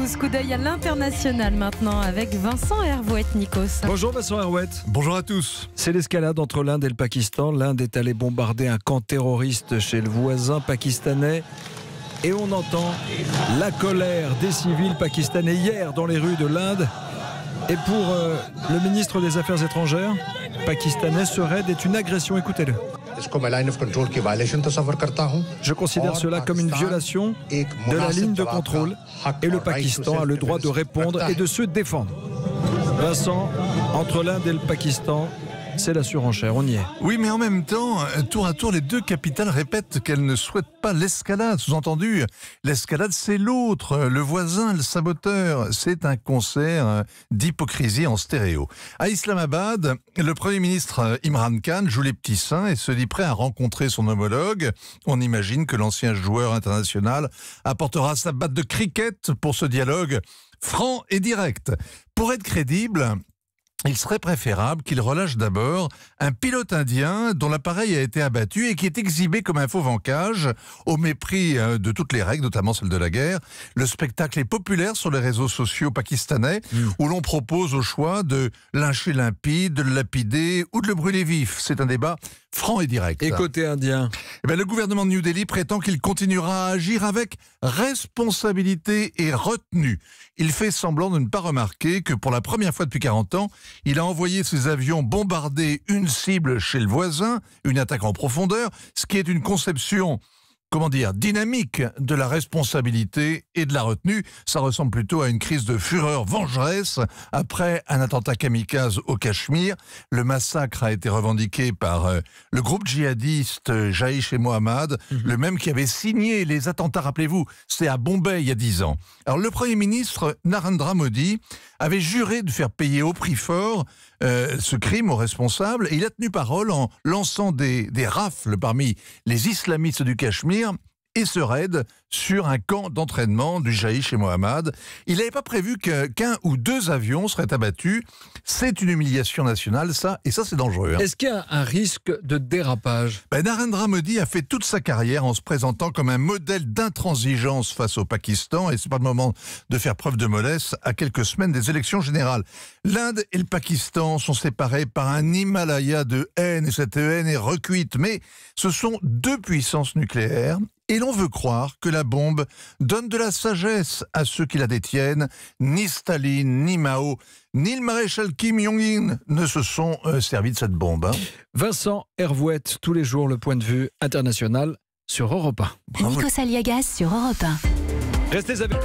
tous. Coup d'œil à l'international maintenant avec Vincent Hervouet, Nikos. Bonjour Vincent Hervouet. Bonjour à tous. C'est l'escalade entre l'Inde et le Pakistan. L'Inde est allée bombarder un camp terroriste chez le voisin pakistanais. Et on entend la colère des civils pakistanais hier dans les rues de l'Inde. Et pour le ministre des Affaires étrangères pakistanais, ce raid est une agression. Écoutez-le. Je considère cela comme une violation de la ligne de contrôle et le Pakistan a le droit de répondre et de se défendre. Vincent, entre l'Inde et le Pakistan, c'est la surenchère, on y est. Oui, mais en même temps, tour à tour, les deux capitales répètent qu'elles ne souhaitent pas l'escalade. Sous-entendu, l'escalade, c'est l'autre, le voisin, le saboteur. C'est un concert d'hypocrisie en stéréo. À Islamabad, le Premier ministre Imran Khan joue les petits saints et se dit prêt à rencontrer son homologue. On imagine que l'ancien joueur international apportera sa batte de cricket pour ce dialogue franc et direct. Pour être crédible, il serait préférable qu'il relâche d'abord un pilote indien dont l'appareil a été abattu et qui est exhibé comme un fauve en cage, au mépris de toutes les règles, notamment celles de la guerre. Le spectacle est populaire sur les réseaux sociaux pakistanais, où l'on propose au choix de lyncher limpide, de le lapider ou de le brûler vif. C'est un débat franc et direct. Et côté indien, le gouvernement de New Delhi prétend qu'il continuera à agir avec responsabilité et retenue. Il fait semblant de ne pas remarquer que pour la première fois depuis 40 ans, il a envoyé ses avions bombarder une cible chez le voisin, une attaque en profondeur, ce qui est une conception, dynamique de la responsabilité et de la retenue. Ça ressemble plutôt à une crise de fureur vengeresse après un attentat kamikaze au Cachemire. Le massacre a été revendiqué par le groupe djihadiste Jaïch-e-Mohammed, le même qui avait signé les attentats, rappelez-vous, c'est à Bombay il y a 10 ans. Alors le Premier ministre Narendra Modi avait juré de faire payer au prix fort ce crime aux responsables, et il a tenu parole en lançant des rafles parmi les islamistes du Cachemire et ce raid sur un camp d'entraînement du Jaïch-e-Mohammed. Il n'avait pas prévu qu'un ou deux avions seraient abattus. C'est une humiliation nationale, ça, et ça c'est dangereux. Est-ce qu'il y a un risque de dérapage ? Narendra Modi a fait toute sa carrière en se présentant comme un modèle d'intransigeance face au Pakistan, et c'est pas le moment de faire preuve de mollesse à quelques semaines des élections générales. L'Inde et le Pakistan sont séparés par un Himalaya de haine, et cette haine est recuite, mais ce sont deux puissances nucléaires. Et l'on veut croire que la bombe donne de la sagesse à ceux qui la détiennent. Ni Staline, ni Mao, ni le maréchal Kim Jong-un ne se sont servis de cette bombe. Vincent Hervouet, tous les jours, le point de vue international sur Europe 1. Nikos Aliagas sur Europe 1. Restez avec